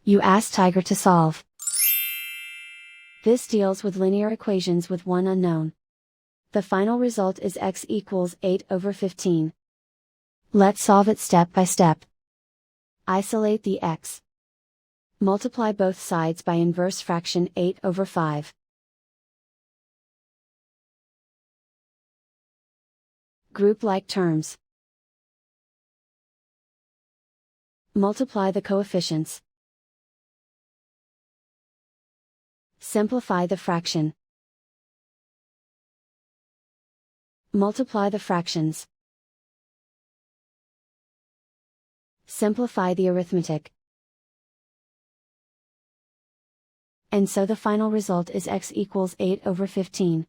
You ask Tiger to solve. This deals with linear equations with one unknown. The final result is x equals 8/15. Let's solve it step by step. Isolate the x. Multiply both sides by inverse fraction 8/5. Group like terms. Multiply the coefficients. Simplify the fraction. Multiply the fractions. Simplify the arithmetic. And so the final result is x equals 8/15.